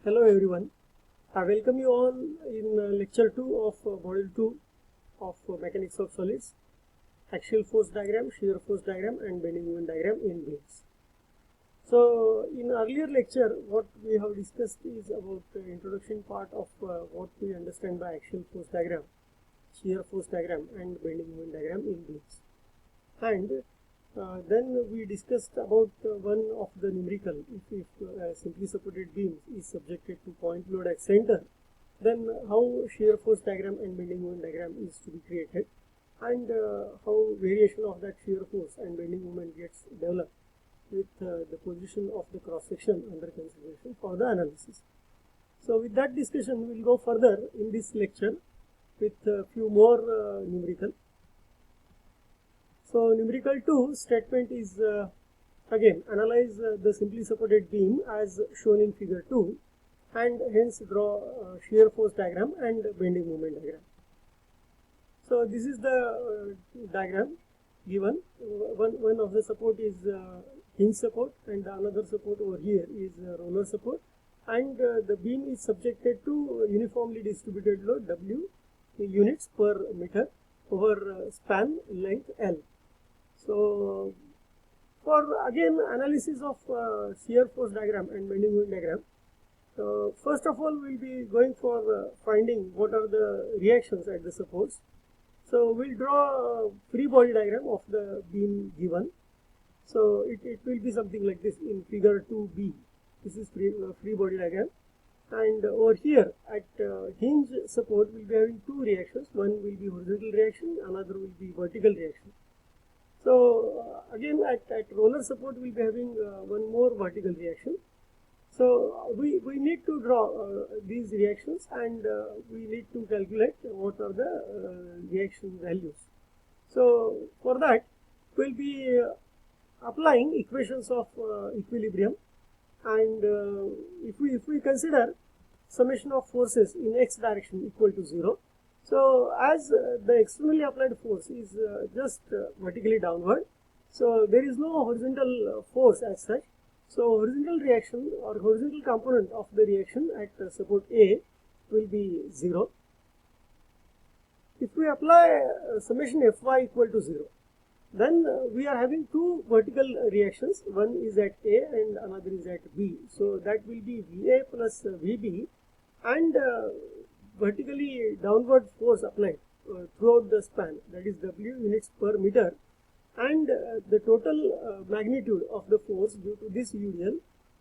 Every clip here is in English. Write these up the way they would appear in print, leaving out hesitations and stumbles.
Hello everyone. I welcome you all in lecture 2 of module 2 of mechanics of solids, axial force diagram, shear force diagram and bending moment diagram in beams. So in earlier lecture what we have discussed is about the introduction part of what we understand by axial force diagram, shear force diagram and bending moment diagram in beams. And then we discussed about one of the numerical. If simply supported beam is subjected to point load at center, then how shear force diagram and bending moment diagram is to be created, and how variation of that shear force and bending moment gets developed with the position of the cross section under consideration for the analysis. So with that discussion, we will go further in this lecture with a few more numerical. So numerical 2 statement is again analyze the simply supported beam as shown in figure 2 and hence draw shear force diagram and bending moment diagram. So this is the diagram given. One of the support is hinge support and another support over here is roller support, and the beam is subjected to uniformly distributed load W units per meter over span length L. So for again analysis of shear force diagram and bending moment diagram, first of all we'll be going for finding what are the reactions at the supports. So we'll draw a free body diagram of the beam given. So it will be something like this in figure 2b. This is free body diagram, and over here at hinge support we'll be having two reactions. One will be horizontal reaction, another will be vertical reaction. So again at roller support we'll be having one more vertical reaction. So we need to draw these reactions, and we need to calculate what are the reaction values. So for that we'll be applying equations of equilibrium, and if we consider summation of forces in x direction equal to 0. So as the externally applied force is just vertically downward, so there is no horizontal force as such. So horizontal reaction or horizontal component of the reaction at support A will be 0. If we apply summation Fy equal to 0, then we are having two vertical reactions. One is at A and another is at B. So that will be Va plus Vb, and vertically downward force applied throughout the span, that is W units per meter, and the total magnitude of the force due to this UDL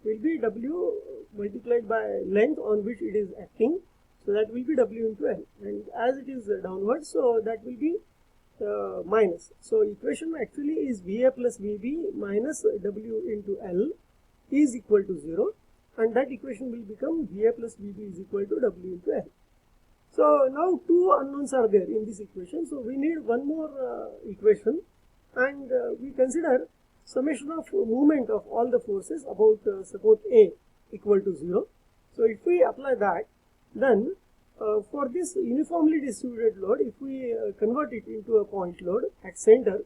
will be W multiplied by length on which it is acting, so that will be W into L, and as it is downward, so that will be minus. So equation actually is Va plus Vb minus W into L is equal to 0, and that equation will become Va plus Vb is equal to W into L. So now two unknowns are there in this equation, so we need one more equation, and we consider summation of movement of all the forces about support A equal to 0. So if we apply that, then for this uniformly distributed load, if we convert it into a point load at center,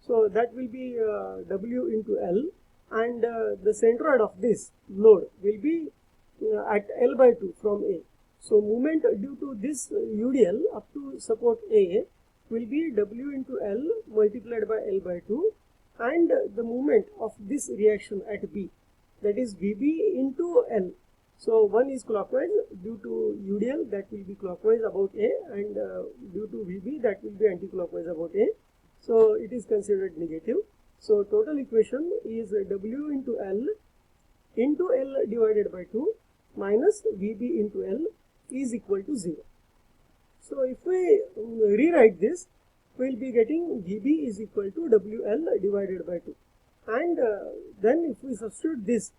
so that will be W into L, and the centroid of this load will be at L by 2 from A. So movement due to this UDL up to support A will be W into L multiplied by L by 2, and the movement of this reaction at B, that is Vb into L. So one is clockwise due to UDL, that will be clockwise about A, and due to Vb that will be anti-clockwise about A. So it is considered negative. So total equation is W into L divided by 2 minus Vb into L is equal to 0. So if we rewrite this, we will be getting Vb is equal to Wl divided by 2, and then if we substitute this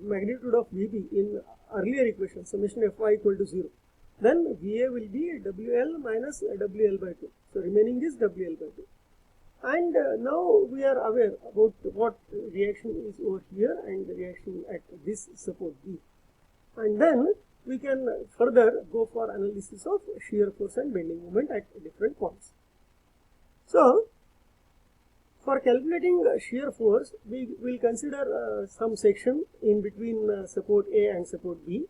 magnitude of Vb in earlier equation summation Fy equal to 0, then Va will be Wl minus Wl by 2, so remaining is Wl by 2. And now we are aware about what reaction is over here and the reaction at this support B, and then we can further go for analysis of shear force and bending moment at different points. So for calculating shear force, we will consider some section in between support A and support B.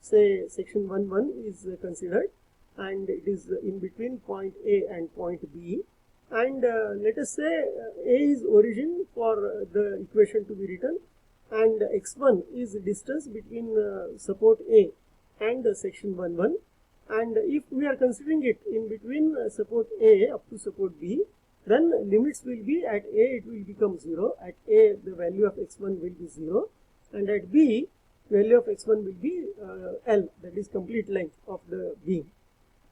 say section 1 is considered, and it is in between point A and point B, and let us say A is origin for the equation to be written, and x1 is distance between support A and section 1, and if we are considering it in between support A up to support B, then limits will be at A it will become 0, at A the value of x1 will be 0, and at B value of x1 will be L, that is complete length of the beam.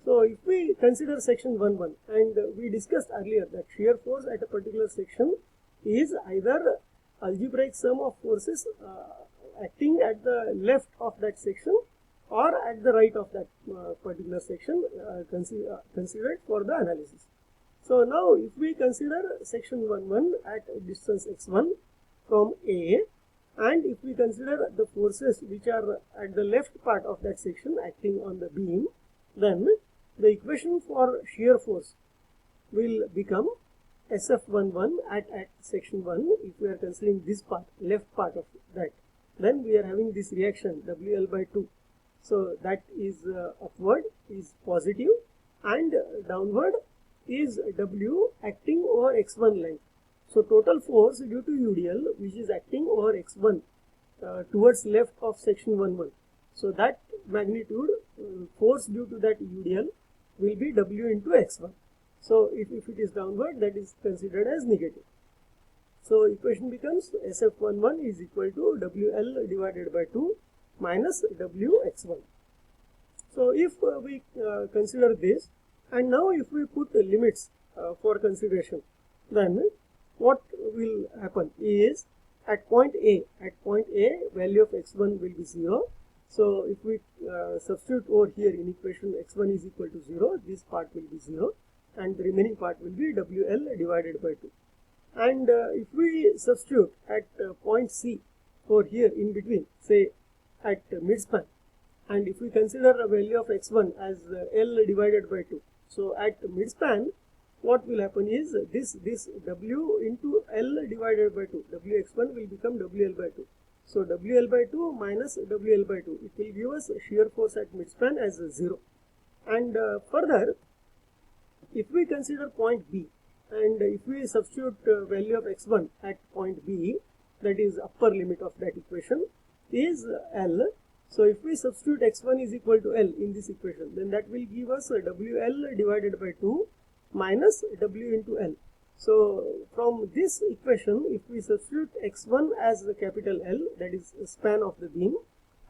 So if we consider section 1, and we discussed earlier that shear force at a particular section is either algebraic sum of forces acting at the left of that section or at the right of that particular section considered for the analysis. So now if we consider section 1 at distance x1 from A, and if we consider the forces which are at the left part of that section acting on the beam, then the equation for shear force will become SF11 at section 1. If we are considering this part, left part of that, then we are having this reaction WL by 2. So that is upward is positive, and downward is W acting over x1 length. So total force due to UDL which is acting over x1 towards left of section 1. So that magnitude force due to that UDL will be W into x1. So if it is downward, that is considered as negative. So equation becomes SF11 is equal to WL divided by 2 minus WX1. So if we consider this, and now if we put limits for consideration, then what will happen is at point A value of x1 will be 0. So if we substitute over here in equation x1 is equal to 0, this part will be 0, and the remaining part will be WL divided by 2. And if we substitute at point C over here in between, say at midspan, and if we consider a value of x1 as L divided by 2, so at midspan what will happen is this W into L divided by 2, Wx1 will become WL by 2. So WL by 2 minus WL by 2, it will give us shear force at midspan as 0. And further, if we consider point B, and if we substitute value of x1 at point B, that is upper limit of that equation is L. So if we substitute x1 is equal to L in this equation, then that will give us WL divided by 2 minus W into L. So from this equation, if we substitute x1 as the capital L, that is span of the beam,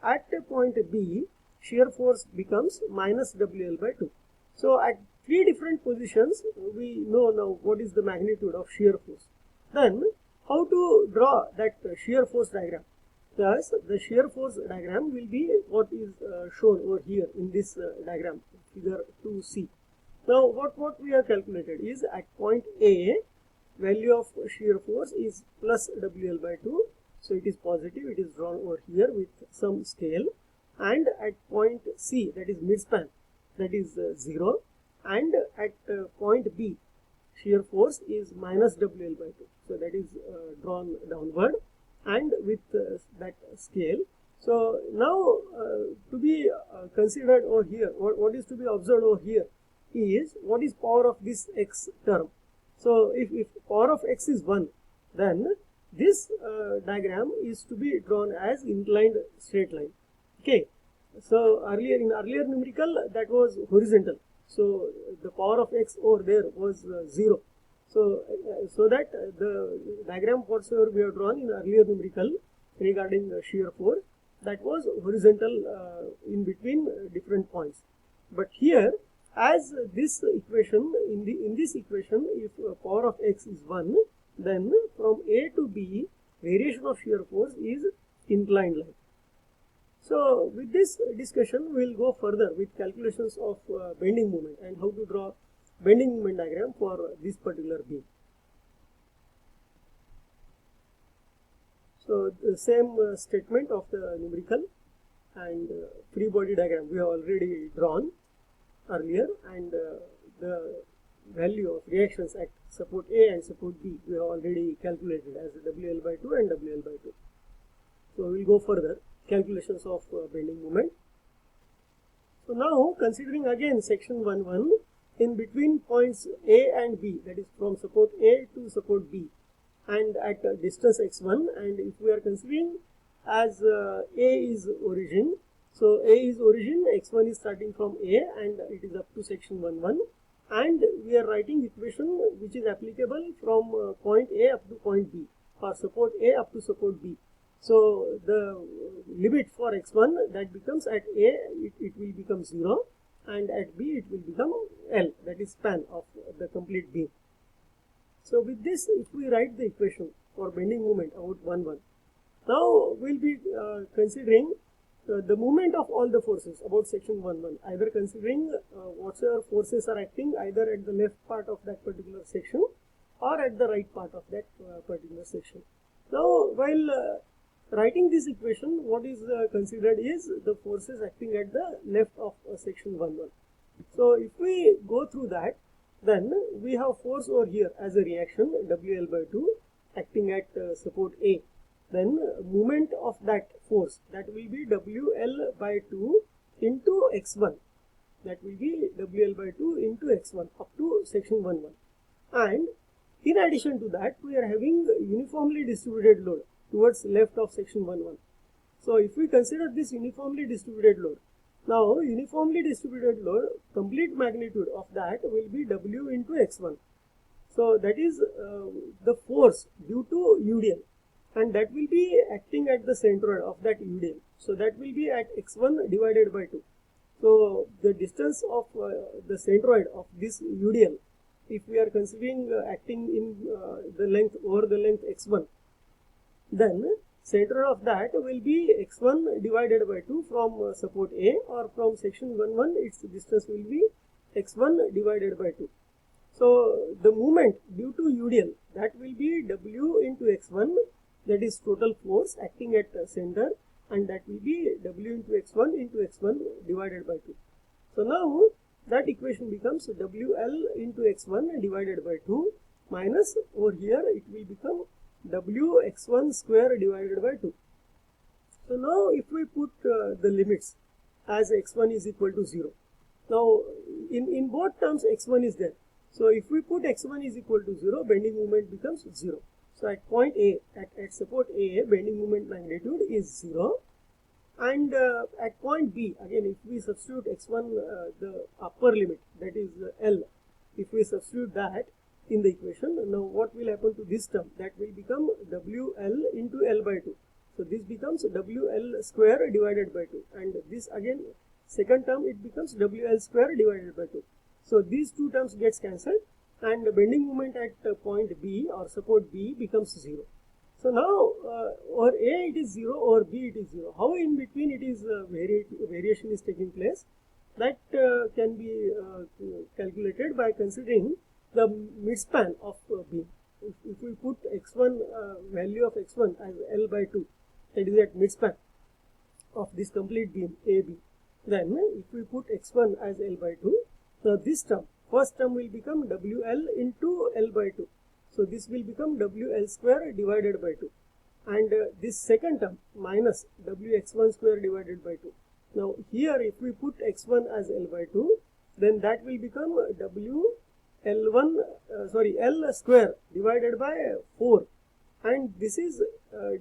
at point B, shear force becomes minus WL by 2. So at three different positions, we know now what is the magnitude of shear force. Then how to draw that shear force diagram? Thus, the shear force diagram will be what is shown over here in this diagram, figure 2C. Now, what we have calculated is at point A, value of shear force is plus WL by 2. So it is positive, it is drawn over here with some scale. And at point C, that is midspan, that is 0. And at point B, shear force is minus WL by 2. So that is drawn downward and with that scale. So now to be considered over here, what is to be observed over here is what is power of this x term. So if power of x is 1, then this diagram is to be drawn as inclined straight line. Okay. So in earlier numerical that was horizontal. So the power of x over there was 0. So that the diagram whatsoever we have drawn in earlier numerical regarding shear force, that was horizontal in between different points. But here, as this equation, in this equation, if power of x is 1, then from A to B, variation of shear force is inclined line. So with this discussion, we will go further with calculations of bending moment and how to draw bending moment diagram for this particular beam. So the same statement of the numerical and free body diagram we have already drawn earlier, and the value of reactions at support A and support B we have already calculated as WL by 2 and WL by 2. So we will go further calculations of bending moment. So now considering again section 1.1, in between points A and B, that is from support A to support B, and at distance x1, and if we are considering as A is origin, so A is origin, x1 is starting from A and it is up to section 1.1, and we are writing equation which is applicable from point A up to point B, for support A up to support B. So the limit for x1, that becomes at A it will become 0, and at B it will become L, that is span of the complete beam. So with this, if we write the equation for bending moment about 1.1, now we'll be considering the moment of all the forces about section 1.1, either considering whatsoever forces are acting either at the left part of that particular section or at the right part of that particular section. Now while writing this equation, what is considered is the forces acting at the left of section 1.1. So if we go through that, then we have force over here as a reaction WL by 2 acting at support A. Then moment of that force, that will be WL by 2 into x1. That will be WL by 2 into x1 up to section 1.1. And in addition to that, we are having uniformly distributed load towards left of section 1.1. So if we consider this uniformly distributed load, now uniformly distributed load, complete magnitude of that will be W into x1. So that is the force due to UDL, and that will be acting at the centroid of that UDL. So that will be at x1 divided by 2. So the distance of the centroid of this UDL, if we are considering acting in the length over the length x1, then center of that will be x1 divided by 2 from support A, or from section 1.1 its distance will be x1 divided by 2. So the moment due to UDL, that will be W into x1, that is total force acting at center, and that will be W into x1 divided by 2. So now that equation becomes WL into x1 divided by 2 minus over here it will become W x1 square divided by 2. So now if we put the limits as x1 is equal to 0. Now in both terms x1 is there. So if we put x1 is equal to 0, bending moment becomes 0. So at point A, at support A, bending moment magnitude is 0. And at point B, again if we substitute x1, the upper limit, that is L, if we substitute that in the equation, now what will happen to this term? That will become WL into L by 2. So this becomes WL square divided by 2. And this again, second term, it becomes WL square divided by 2. So these two terms gets cancelled, and the bending moment at point B or support B becomes 0. So now over A it is 0, over B it is 0. How in between it is variation is taking place? That can be calculated by considering the midspan of beam. If we put x1 value of x1 as L by 2, that is at midspan of this complete beam AB, then if we put x1 as L by 2, now this term, first term will become WL into L by 2. So this will become WL square divided by 2. And this second term minus WX1 square divided by 2. Now here if we put x1 as L by 2, then that will become L square divided by 4. And this is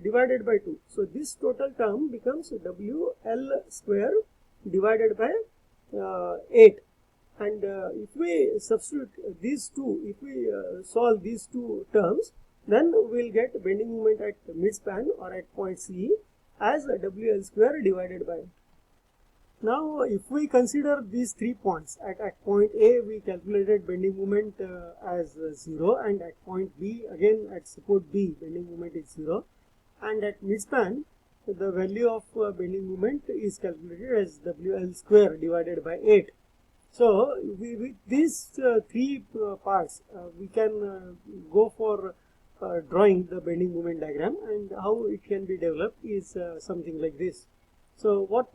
divided by 2. So this total term becomes WL square divided by 8. And if we substitute these two, if we solve these two terms, then we will get bending moment at midspan or at point C as WL square divided by 8. Now if we consider these 3 points, at point A we calculated bending moment as 0, and at point B again at support B bending moment is 0, and at midspan the value of bending moment is calculated as WL square divided by 8. So with these 3 parts we can go for drawing the bending moment diagram, and how it can be developed is something like this. So what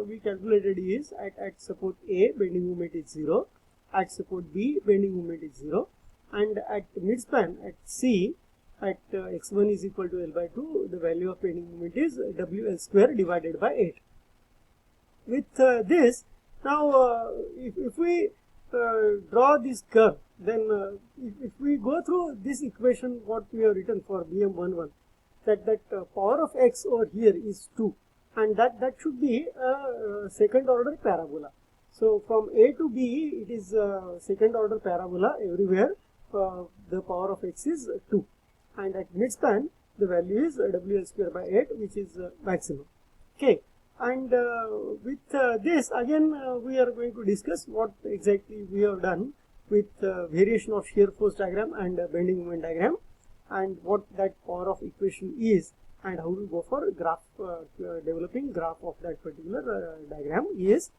we calculated is at support A bending moment is 0, at support B bending moment is 0, and at midspan at C at x1 is equal to L by 2, the value of bending moment is WL square divided by 8. With this Now if we draw this curve, then if we go through this equation what we have written for BM11, that power of x over here is 2, and that should be a second order parabola. So from A to B it is second order parabola everywhere. The power of x is 2, and at midspan the value is WL square by 8, which is maximum. Okay, and with this again we are going to discuss what exactly we have done with variation of shear force diagram and bending moment diagram, and what that power of equation is, and how to go for graph developing graph of that particular diagram is,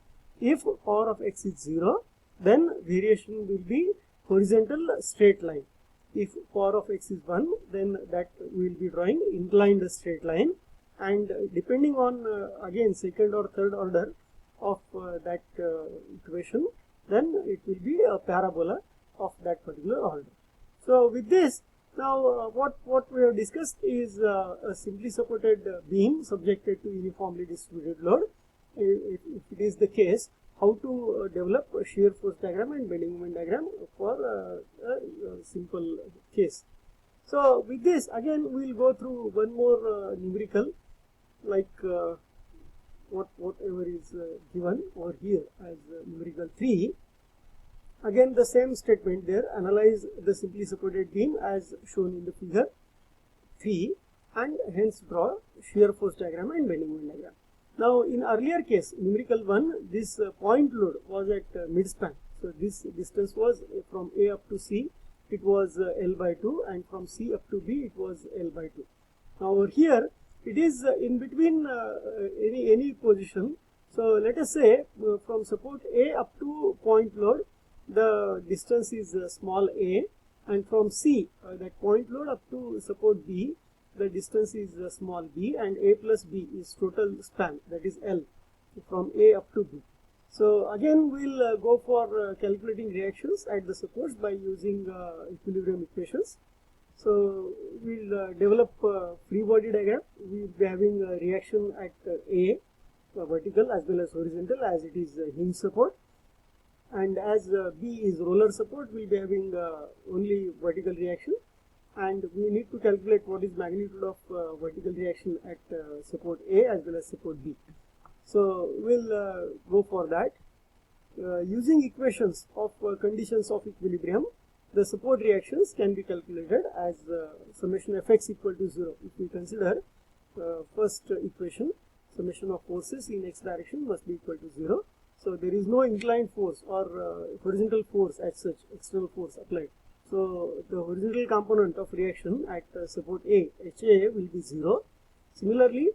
if power of x is 0, then variation will be horizontal straight line. If power of x is 1, then that we will be drawing inclined straight line, and depending on again second or third order of that equation, then it will be a parabola of that particular order. So with this, now what we have discussed is a simply supported beam subjected to uniformly distributed load. If it is the case, how to develop a shear force diagram and bending moment diagram for a simple case. So with this again we will go through one more numerical, like whatever is given over here as numerical 3. Again the same statement there, analyze the simply supported beam as shown in the figure 3, and hence draw shear force diagram and bending moment diagram. Now in earlier case, numerical 1, this point load was at midspan. So this distance was from A up to C, it was L by 2, and from C up to B it was L by 2. Now over here it is in between any position. So let us say from support A up to point load the distance is small a, and from C that point load up to support B the distance is small b, and A plus B is total span, that is L, from A up to B. So again we will go for calculating reactions at the supports by using equilibrium equations. So we will develop free body diagram. We will be having a reaction at A, vertical as well as horizontal, as it is hinge support, and as B is roller support, we will be having only vertical reaction, and we need to calculate what is magnitude of vertical reaction at support A as well as support B. So we will go for that. Using equations of conditions of equilibrium, the support reactions can be calculated as summation Fx equal to 0. If we consider first equation, summation of forces in x direction must be equal to 0. So there is no inclined force or horizontal force as such, external force applied. So the horizontal component of reaction at support A, HA, will be 0. Similarly,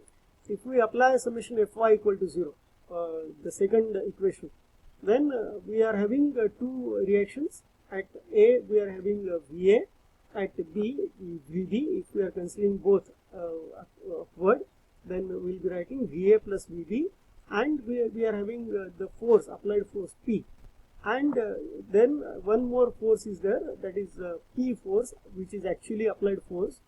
if we apply summation Fy equal to 0, the second equation, then we are having two reactions. At A we are having VA, at B VB. If we are considering both upward, then we will be writing VA plus VB, and we are having the force, applied force P, and then one more force is there, that is P force, which is actually applied force,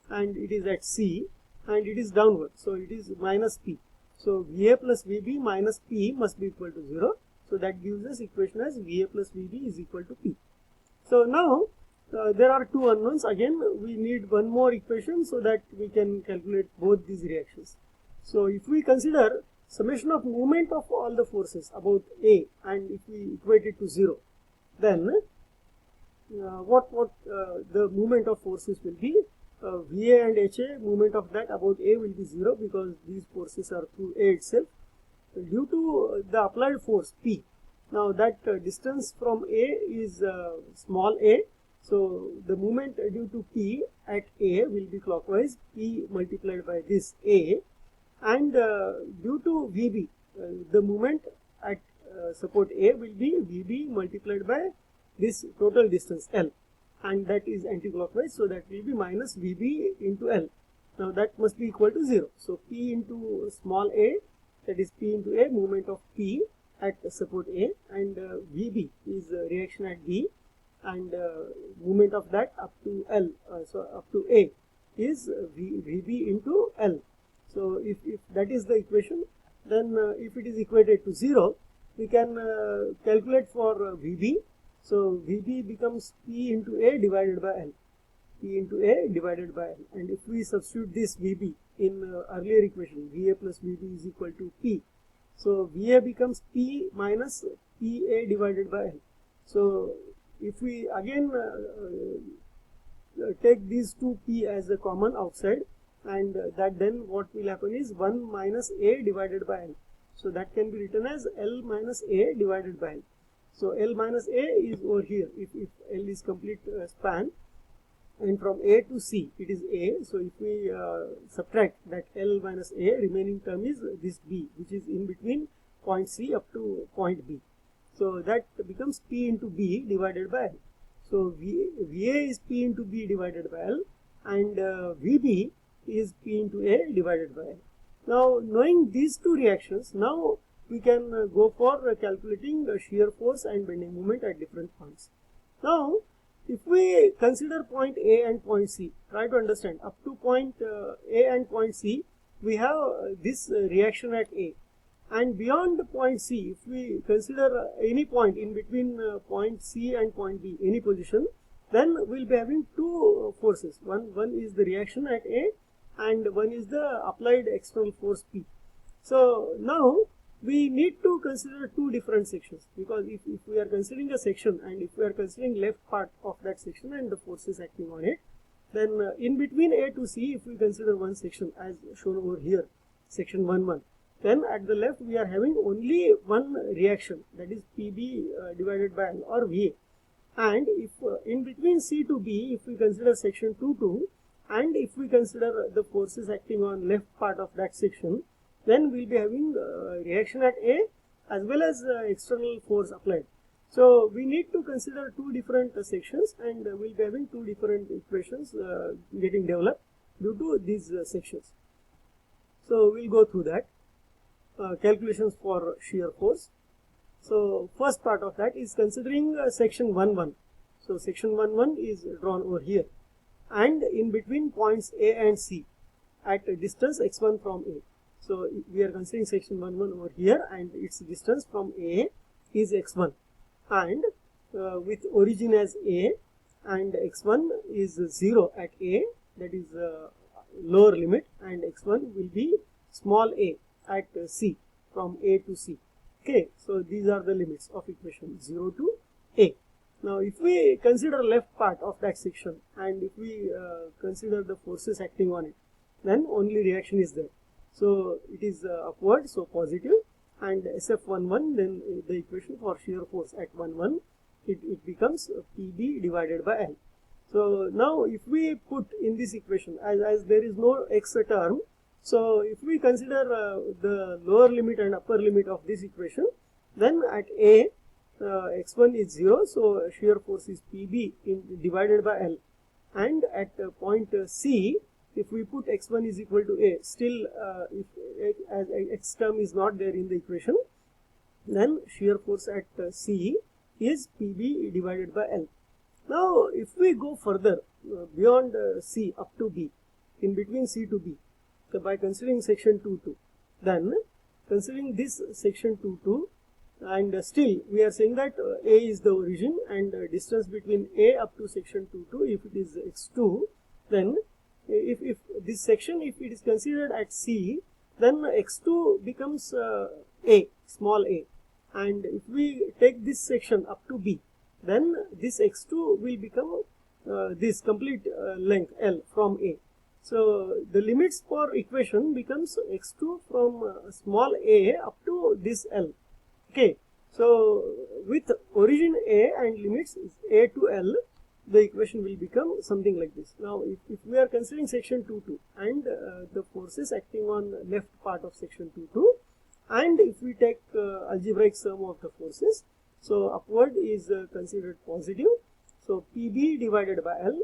and it is at C, and it is downward, so it is minus P. So VA plus VB minus P must be equal to 0. So that gives us equation as VA plus VB is equal to P. So now there are two unknowns. Again we need one more equation so that we can calculate both these reactions. So if we consider summation of movement of all the forces about A, and if we equate it to 0, then what the movement of forces will be, VA and HA, movement of that about A will be 0, because these forces are through A itself, due to the applied force P. Now that distance from A is small a, so the movement due to P at A will be clockwise, P multiplied by this A, and due to VB, the movement at support A will be VB multiplied by this total distance L, and that is anti-clockwise, so that will be minus VB into L. Now that must be equal to 0. So P into small a, that is P into A, movement of P at support A, and VB is reaction at B, and movement of that up to L, so up to A is VB into L. So if that is the equation, then if it is equated to 0, we can calculate for VB. So VB becomes P into A divided by L. P into A divided by L. And if we substitute this VB in earlier equation, VA plus VB is equal to P. So VA becomes P minus PA divided by L. So if we again take these two P as a common outside, and that then what will happen is 1 minus A divided by L. So that can be written as L minus A divided by L. So L minus A is over here if L is complete span, and from A to C it is A. So if we subtract that L minus A, remaining term is this B, which is in between point C up to point B. So that becomes P into B divided by L. So VA is P into B divided by L, and VB is P into A divided by L. Now knowing these two reactions, now we can go for calculating shear force and bending moment at different points. Now if we consider point A and point C, try to understand up to point A and point C, we have this reaction at A, and beyond point C, if we consider any point in between point C and point B, any position, then we'll be having two forces. One is the reaction at A, and one is the applied external force P. So now we need to consider two different sections, because if we are considering a section and if we are considering left part of that section and the forces acting on it, then in between A to C, if we consider one section as shown over here, section 1-1, then at the left we are having only one reaction, that is PB divided by L or VA. And if in between C to B, if we consider section 2-2, and if we consider the forces acting on left part of that section, then we'll be having reaction at A as well as external force applied. So we need to consider two different sections, and we'll be having two different equations getting developed due to these sections. So we'll go through that. Calculations for shear force. So first part of that is considering section 1-1. So section 1-1 is drawn over here, and in between points A and C at a distance x1 from A. So we are considering section 1-1 over here, and its distance from A is x1, and with origin as A, and x1 is 0 at A, that is lower limit, and x1 will be small a at C, from A to C. Okay, so these are the limits of equation 0 to A. Now if we consider left part of that section, and if we consider the forces acting on it, then only reaction is there. So it is upward, so positive, and SF11, then the equation for shear force at 1-1, it becomes PB divided by L. So now if we put in this equation, as there is no x term, so if we consider the lower limit and upper limit of this equation, then at A, x1 is 0, so shear force is PB divided by L, and at point C, if we put x1 is equal to A, still if as x term is not there in the equation, then shear force at C is PB divided by L. Now if we go further beyond C up to B, in between C to B, by considering section 2-2, then considering this section 2-2, and still we are saying that A is the origin, and distance between A up to section 2-2, if it is x2, then if this section, if it is considered at C, then x2 becomes A, small a, and if we take this section up to B, then this x2 will become this complete length L from A. So the limits for equation becomes x2 from small a up to this L. Okay, so with origin A and limits A to L, the equation will become something like this. Now if we are considering section 2-2 and the forces acting on left part of section 2-2, and if we take algebraic sum of the forces, so upward is considered positive, so PB divided by L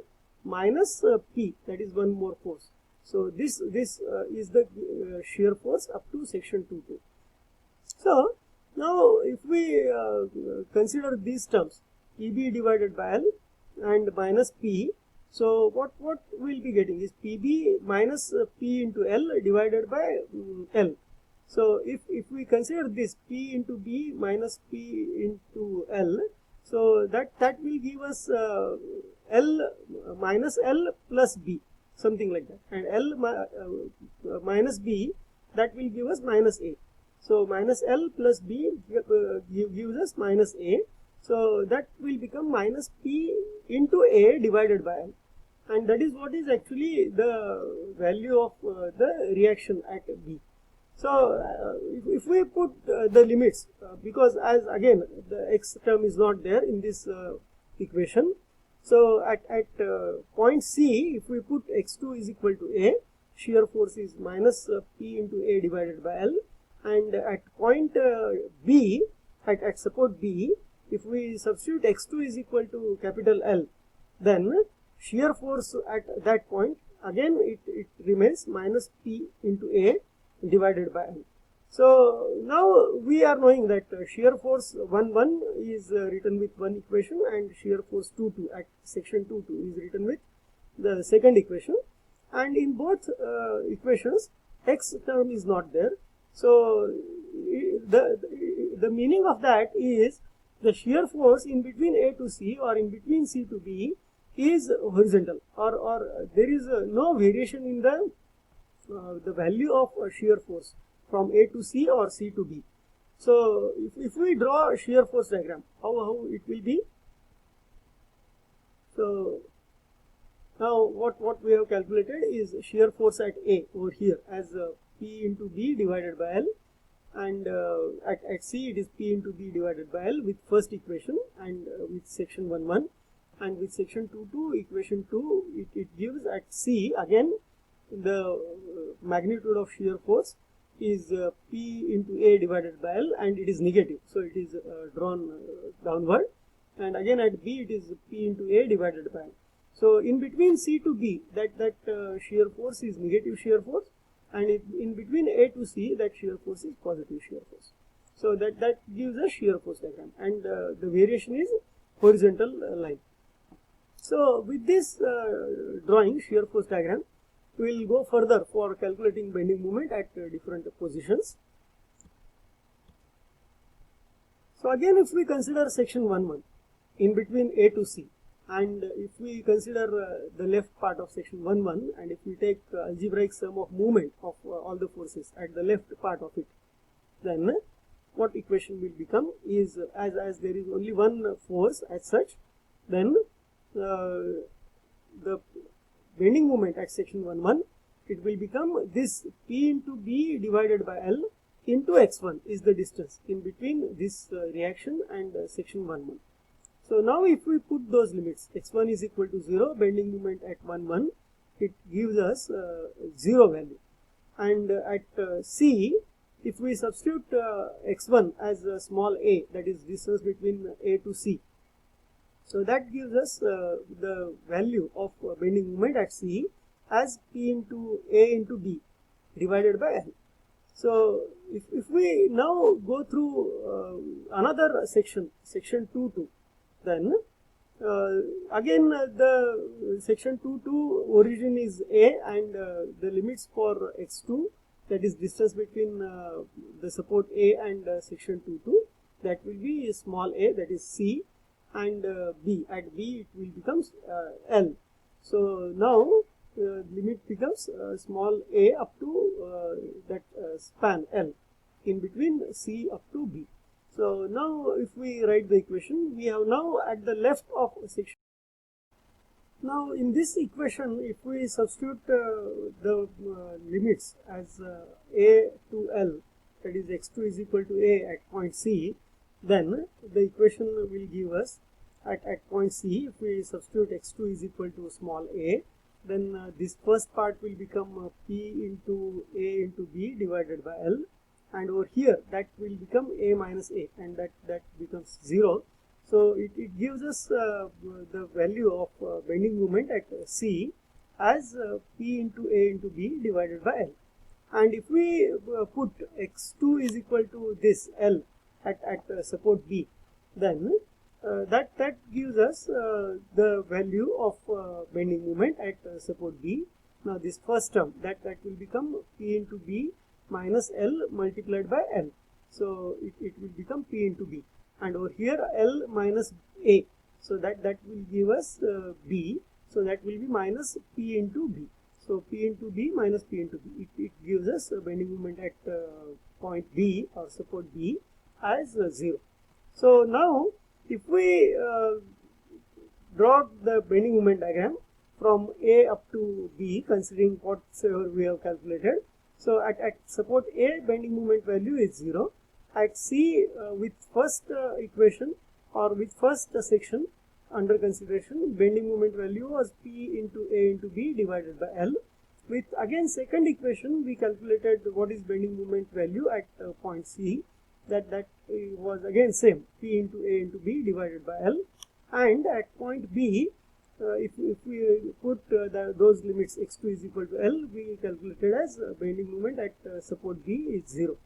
minus P, that is one more force. So this is the shear force up to section 2-2. So now if we consider these terms, PB divided by L and minus P, so what we'll be getting is PB minus P into L divided by L. So if we consider this P into B minus P into L, so that will give us L minus L plus B, something like that, and L minus B, that will give us minus A. So minus L plus B gives us minus A. So that will become minus P into A divided by L, and that is what is actually the value of the reaction at B. So if we put the limits, because as again the x term is not there in this equation, so at point C, if we put x2 is equal to A, shear force is minus P into A divided by L, and at point B, at support B, if we substitute x2 is equal to capital L, then shear force at that point, again it remains minus P into A divided by L. So now we are knowing that shear force 1 is written with one equation, and shear force 2 at section 2 is written with the second equation, and in both equations x term is not there. So the meaning of that is the shear force in between A to C or in between C to B is horizontal, or there is no variation in the value of shear force from A to C or C to B. So if we draw a shear force diagram, how it will be? So now what we have calculated is shear force at A over here as P into B divided by L, and at C it is P into B divided by L with first equation, and with section 1 and with section 2 equation 2 it gives at C again the magnitude of shear force is P into A divided by L, and it is negative, so it is drawn downward, and again at B it is P into A divided by L. So in between C to B, that shear force is negative shear force, and in between A to C, that shear force is positive shear force. So that gives a shear force diagram, and the variation is horizontal line. So with this drawing shear force diagram, we will go further for calculating bending moment at different positions. So again, if we consider section 1 in between A to C, and if we consider the left part of section 1 and if we take algebraic sum of moment of all the forces at the left part of it, then what equation will become is, as there is only one force as such, then the bending moment at section 1 it will become this P into B divided by L into x1 is the distance in between this reaction and section 1. So now if we put those limits, x1 is equal to 0, bending moment at 1, it gives us 0 value, and at C, if we substitute x1 as small a, that is distance between A to C, so that gives us the value of bending moment at C as P into A into B divided by L. So if we now go through another section 2, then again the section 2 origin is A, and the limits for x2, that is distance between the support A and section 2, that will be small a, that is C, and B, at B it will become L. So now limit becomes small a up to that span L in between C up to B. So now if we write the equation, we have now at the left of section. Now in this equation, if we substitute the limits as A to L, that is x2 is equal to A at point C, then the equation will give us at point C, if we substitute x2 is equal to small a, then this first part will become P into A into B divided by L, and over here that will become A minus A, and that becomes 0. So it gives us the value of bending moment at C as P into A into B divided by L. And if we put x2 is equal to this L at support B, then that gives us the value of bending moment at support B. Now this first term that will become P into B minus L multiplied by L. So it will become P into B, and over here L minus A, so that will give us B, so that will be minus P into B. So P into B minus P into B, it gives us a bending moment at point B or support B as 0. So now if we draw the bending moment diagram from A up to B, considering whatsoever we have calculated. So at support A, bending moment value is 0. At C, with first equation or with first section under consideration, bending moment value was P into A into B divided by L. With again second equation, we calculated what is bending moment value at point C. That was again same, P into A into B divided by L. And at point B, if we put those limits x2 is equal to L, we calculated as bending moment at support B is 0.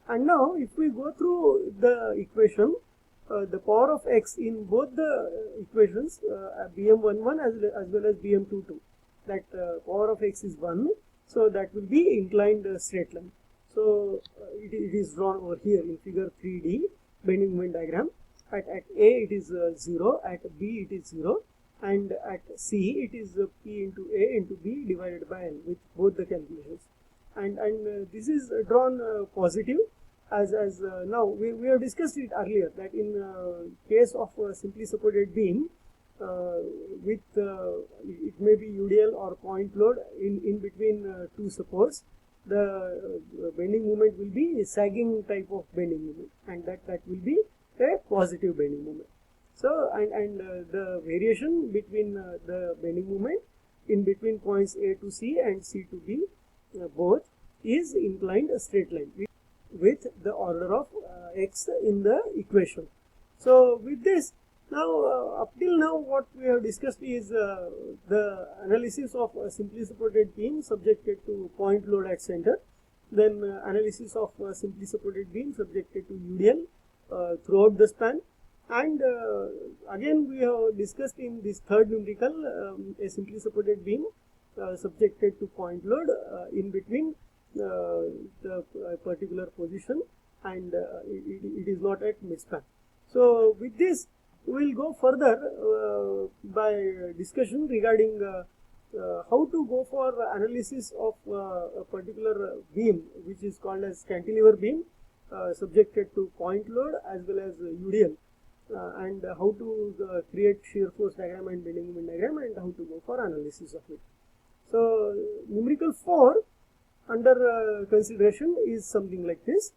And now if we go through the equation, the power of x in both the equations, Bm11 as well as Bm22, that power of x is 1, so that will be inclined straight line. So it is drawn over here in figure 3D, bending moment diagram. At A it is 0, at B it is 0, and at C it is P into A into B divided by L with both the calculations. And this is drawn positive, as now we have discussed it earlier, that in case of simply supported beam, with it may be UDL or point load in between two supports, the bending moment will be a sagging type of bending moment, and that will be a positive bending moment. So and the variation between the bending moment in between points A to C and C to B both is inclined straight line with the order of x in the equation. So with this, now up till now what we have discussed is the analysis of a simply supported beam subjected to point load at center, then analysis of simply supported beam subjected to UDL throughout the span, and again we have discussed in this third numerical a simply supported beam subjected to point load in between the particular position, and it is not at midspan. So with this we will go further by discussion regarding how to go for analysis of a particular beam which is called as cantilever beam subjected to point load as well as UDL, and how to create shear force diagram and bending moment diagram, and how to go for analysis of it. So numerical 4 under consideration is something like this.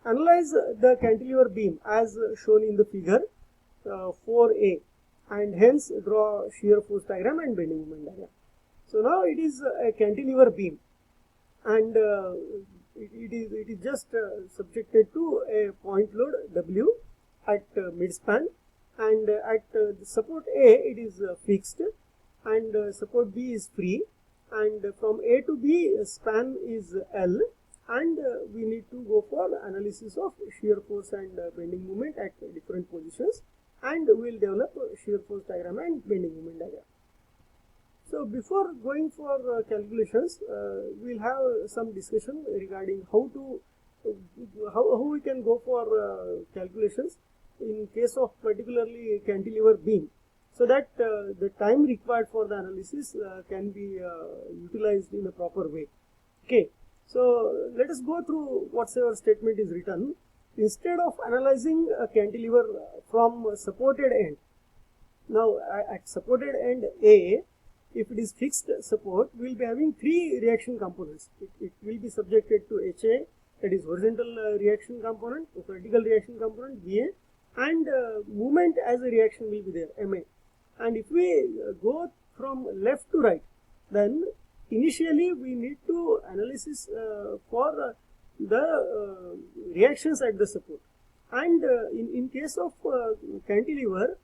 Analyze the cantilever beam as shown in the figure 4a, and hence draw shear force diagram and bending moment diagram. So now it is a cantilever beam, and it is just subjected to a point load W at midspan, and at support A it is fixed, and support B is free, and from A to B span is L, and we need to go for analysis of shear force and bending moment at different positions, and we will develop shear force diagram and bending moment diagram. So before going for calculations, we will have some discussion regarding how we can go for calculations in case of particularly cantilever beam, so that the time required for the analysis can be utilized in a proper way. Okay, so let us go through whatsoever statement is written. Instead of analyzing a cantilever from supported end, now at supported end A, if it is fixed support, we will be having 3 reaction components. It will be subjected to HA, that is horizontal reaction component, vertical reaction component VA, and movement as a reaction will be there, MA. And if we go from left to right, then initially we need to analysis for the reactions at the support. And in case of cantilever,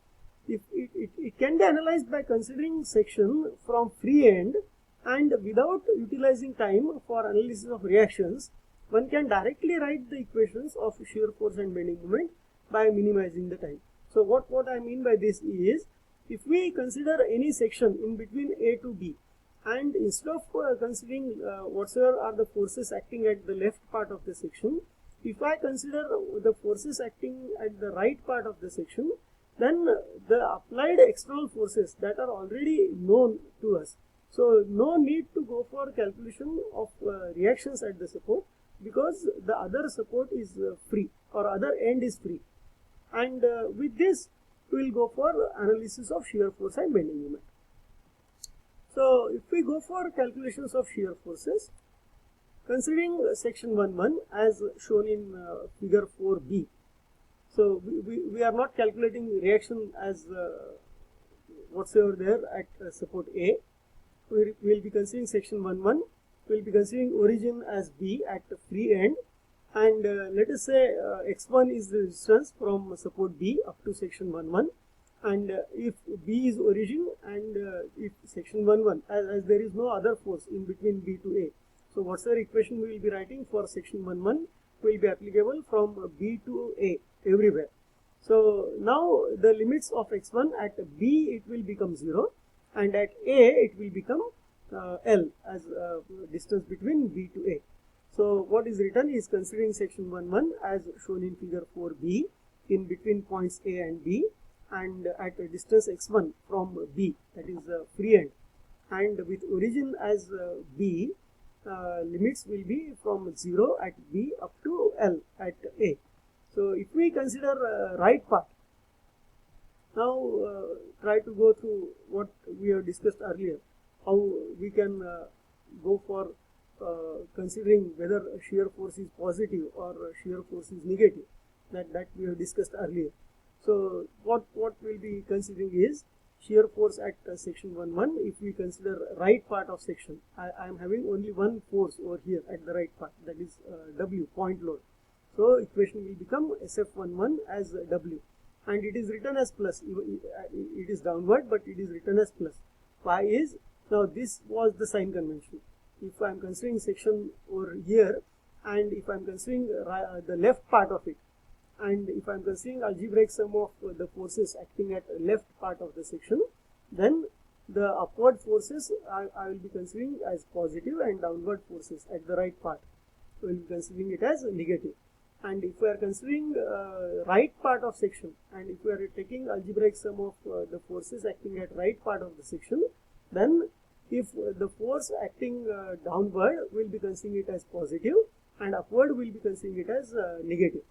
if it can be analyzed by considering section from free end, and without utilizing time for analysis of reactions, one can directly write the equations of shear force and bending moment by minimizing the time. So what I mean by this is, if we consider any section in between A to B, And instead of considering whatsoever are the forces acting at the left part of the section, if I consider the forces acting at the right part of the section, then the applied external forces that are already known to us. So no need to go for calculation of reactions at the support, because the other support is free, or other end is free. And with this we will go for analysis of shear force and bending moment. So if we go for calculations of shear forces, considering section 1.1 as shown in figure 4b, so we are not calculating reaction as whatsoever there at support A. We will be considering section 1.1, we will be considering origin as B at the free end, and let us say x1 is the distance from support B up to section 1.1, and if B is origin, and if section 1.1, as there is no other force in between B to A, so whatsoever equation we will be writing for section 1.1 will be applicable from B to A everywhere. So now the limits of x1 at B, it will become 0, and at A it will become L as distance between B to A. So what is written is considering section 1.1 as shown in figure 4b in between points A and B, and at a distance x1 from B, that is free end, and with origin as B, limits will be from 0 at B up to L at A. So if we consider right part, now try to go through what we have discussed earlier, how we can go for considering whether shear force is positive or shear force is negative, that we have discussed earlier. So what we'll be considering is shear force at section 1.1. If we consider right part of section, I am having only one force over here at the right part, that is W, point load. So equation will become SF11 as W, and it is written as plus. It is downward, but it is written as plus. Why is, now this was the sign convention. If I am considering section over here, and if I am considering the left part of it, and if I am considering algebraic sum of the forces acting at left part of the section, then the upward forces I will be considering as positive, and downward forces at the right part we will be considering it as negative. And if we are considering right part of section, and if we are taking algebraic sum of the forces acting at right part of the section, then if the force acting downward, we will be considering it as positive, and upward we will be considering it as negative.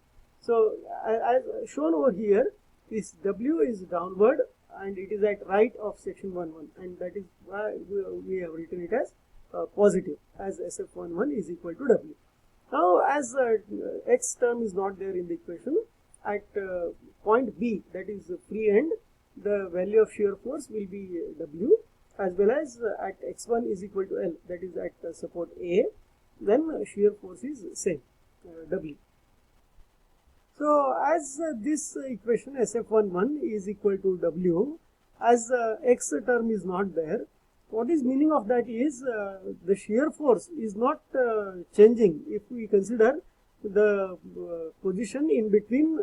So as shown over here, this W is downward and it is at right of section 1.1, and that is why we have written it as positive, as SF11 is equal to W. Now as X term is not there in the equation, at point B, that is free end, the value of shear force will be W, as well as at x1 is equal to L, that is at support A, then shear force is same, W. So as this equation SF11 is equal to W, as X term is not there, what is meaning of that is the shear force is not changing if we consider the position in between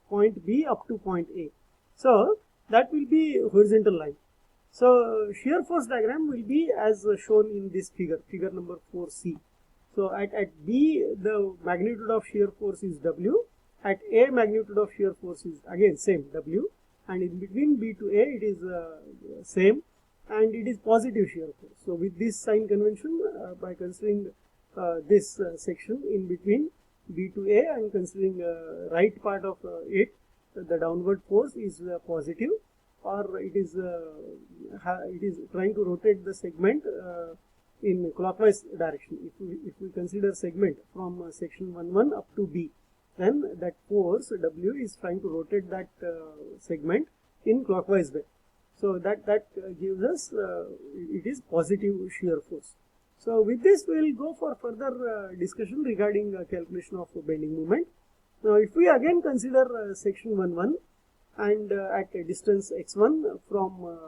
point B up to point A. So that will be horizontal line. So shear force diagram will be as shown in this figure, figure number 4C. So at B, the magnitude of shear force is W. At A, magnitude of shear force is again same, W, and in between B to A it is same, and it is positive shear force. So with this sign convention, by considering this section in between B to A and considering right part of it, the downward force is positive, or it is trying to rotate the segment in clockwise direction. If we consider segment from section 1.1 up to B, then that force W is trying to rotate that segment in clockwise way. So that gives us it is positive shear force. So with this we will go for further discussion regarding calculation of bending moment. Now if we again consider section 1.1 and at a distance x1 from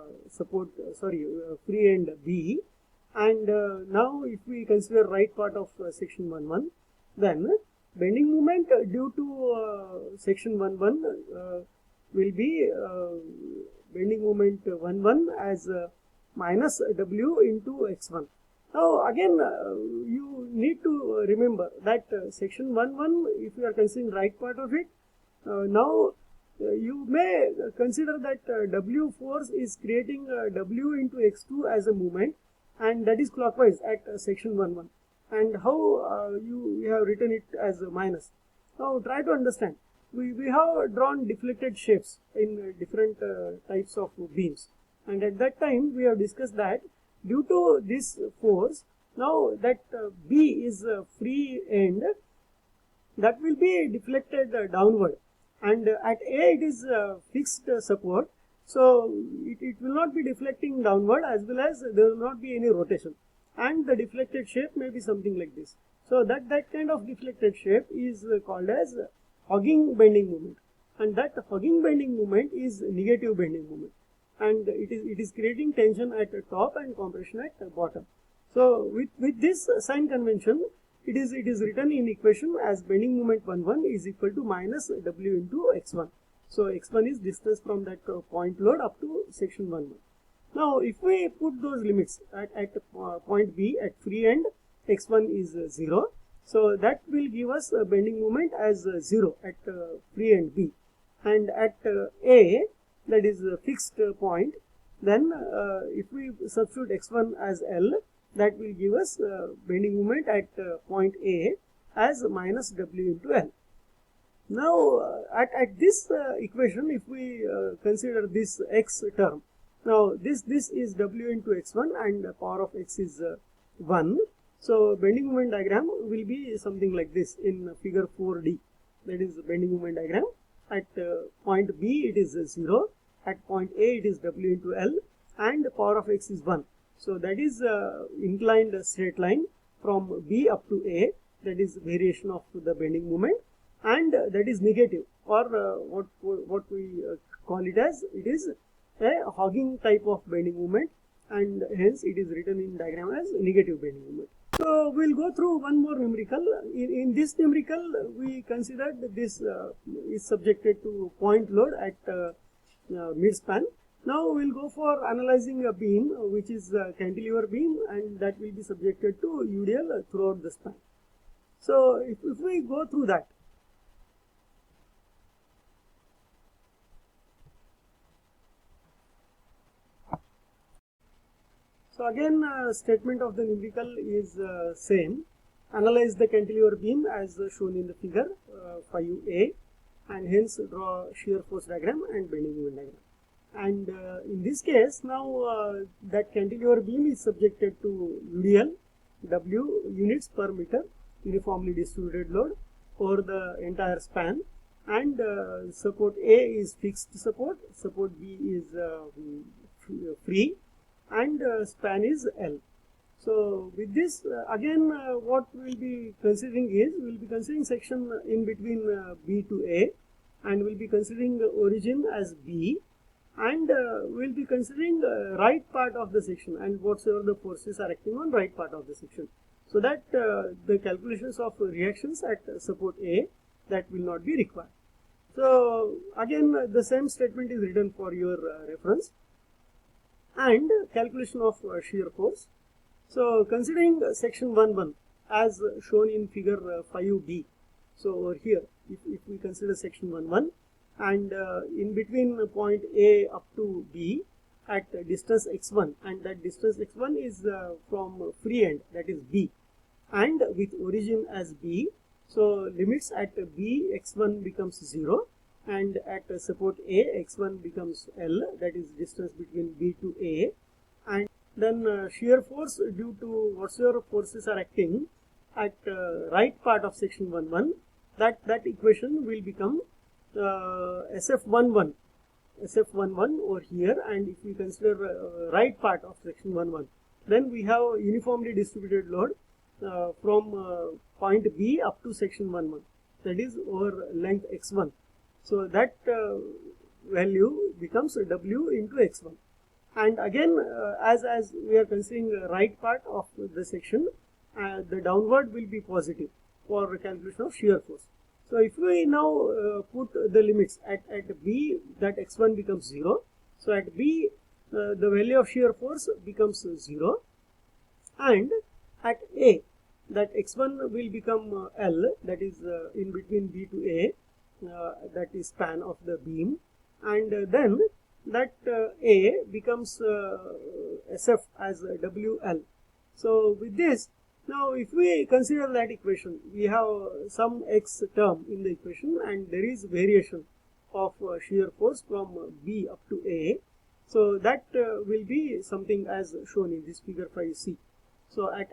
free end B, and now if we consider right part of section 1.1, then bending moment due to section 1.1 will be bending moment 1.1 as minus W into x1. Now again you need to remember that section 1.1, if you are considering right part of it, now you may consider that W force is creating W into x2 as a moment, and that is clockwise at section 1.1, and how you have written it as a minus. Now try to understand. We have drawn deflected shapes in different types of beams, and at that time we have discussed that due to this force, now that B is a free end, that will be deflected downward, and at A it is fixed support, so it will not be deflecting downward, as well as there will not be any rotation, and the deflected shape may be something like this. So that kind of deflected shape is called as hugging bending moment, and that hugging bending moment is negative bending moment, and it is creating tension at the top and compression at the bottom. So with this sign convention, it is written in equation as bending moment 1.1 is equal to minus W into x1. So x1 is distance from that point load up to section 1.1. Now if we put those limits at point B at free end, x1 is 0. So that will give us a bending moment as 0 at free end B, and at A, that is a fixed point, then if we substitute x1 as L, that will give us bending moment at point A as minus W into L. Now at this equation, if we consider this x term, now this is W into x1 and power of x is 1. So bending moment diagram will be something like this in figure 4D. That is the bending moment diagram. At point B it is 0, at point A it is W into L, and power of x is 1. So that is inclined straight line from B up to A, that is variation of the bending moment, and that is negative, or what we call it as, it is a hogging type of bending moment, and hence it is written in diagram as negative bending moment. So we'll go through one more numerical. In this numerical, we considered this is subjected to point load at mid span. Now we'll go for analyzing a beam which is a cantilever beam, and that will be subjected to UDL throughout the span. So if we go through that, so again statement of the numerical is same. Analyze the cantilever beam as shown in the figure 5A, and hence draw shear force diagram and bending moment diagram. And in this case, now that cantilever beam is subjected to UDL, W units per meter, uniformly distributed load over the entire span, and support A is fixed support, support B is free, and span is L. So with this again what we will be considering is, we will be considering section in between B to A, and we will be considering the origin as B, and we will be considering right part of the section and whatsoever the forces are acting on right part of the section, so that the calculations of reactions at support A, that will not be required. So again the same statement is written for your reference, and calculation of shear force. So considering section 1.1 as shown in figure 5B, so over here if we consider section 1.1, and in between point A up to B at distance x1, and that distance x1 is from free end, that is B, and with origin as B, so limits at B x1 becomes 0, and at support A x1 becomes L, that is distance between B to A, and then shear force due to whatsoever forces are acting at right part of section 1.1, that equation will become SF11 over here, and if we consider right part of section 1.1, then we have uniformly distributed load from point B up to section 1.1, that is over length x1. So that value becomes W into x1, and again as we are considering the right part of the section, the downward will be positive for calculation of shear force. So if we now put the limits at B, that x1 becomes 0. So at B the value of shear force becomes 0, and at A, that x1 will become L, that is in between B to A, that is span of the beam, and then that A becomes SF as WL. So with this, now if we consider that equation, we have some x term in the equation, and there is variation of shear force from B up to A. So that will be something as shown in this figure 5C. So at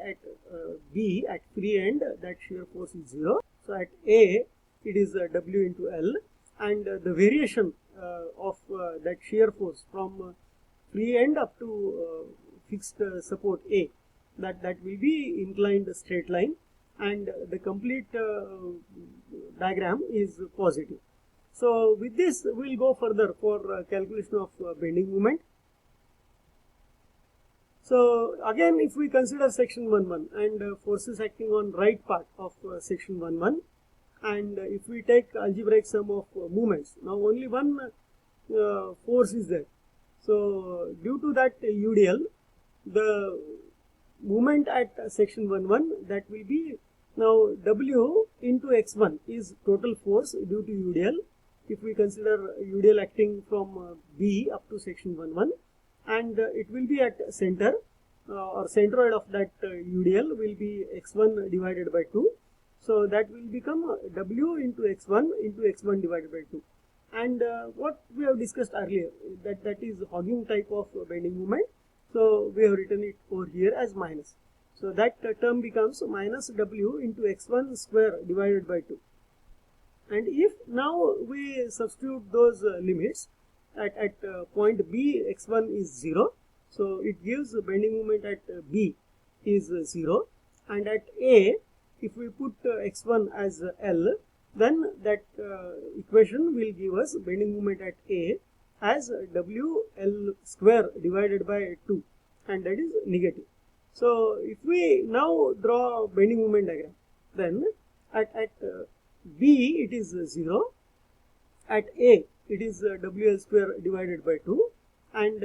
B, at free end, that shear force is 0. So at A, it is W into L, and the variation of that shear force from free end up to fixed support A, that will be inclined straight line, and the complete diagram is positive. So with this, we will go further for calculation of bending moment. So again, if we consider section 1-1 and forces acting on right part of section 1-1, and if we take algebraic sum of moments, now only one force is there. So due to that UDL, the moment at section 1-1, that will be now W into x1 is total force due to UDL. If we consider UDL acting from B up to section 1-1, and it will be at center or centroid of that UDL will be x1 divided by 2. So that will become W into x1 divided by 2. And what we have discussed earlier, that is hogging type of bending moment. So we have written it over here as minus. So that term becomes minus W into x1 square divided by 2. And if now we substitute those limits, at point B, x1 is 0, so it gives bending moment at B is 0, and at A, if we put x1 as L, then that equation will give us bending moment at A as WL square divided by 2, and that is negative. So if we now draw bending moment diagram, then at B it is 0, at A it is WL square divided by 2, and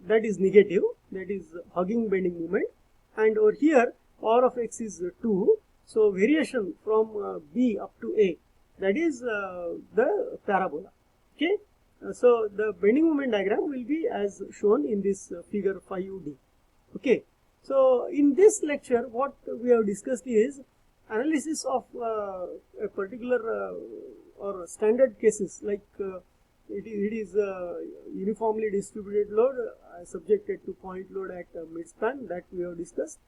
that is negative, that is hogging bending moment, and over here power of x is 2, so variation from B up to A, that is the parabola. Okay, so the bending moment diagram will be as shown in this figure 5D. Okay, so in this lecture what we have discussed is analysis of a particular or standard cases, like it is uniformly distributed load subjected to point load at midspan, that we have discussed.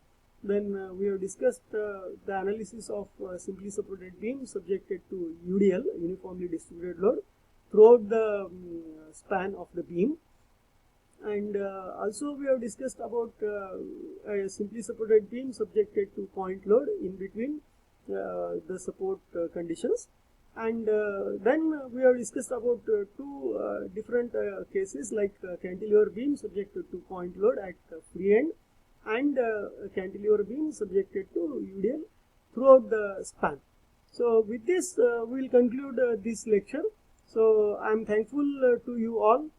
Then we have discussed the analysis of simply supported beam subjected to UDL, uniformly distributed load, throughout the span of the beam. And also we have discussed about a simply supported beam subjected to point load in between the support conditions. And then we have discussed about two different cases, like cantilever beam subjected to point load at free end, and cantilever beam subjected to UDL throughout the span. So with this we will conclude this lecture. So I am thankful to you all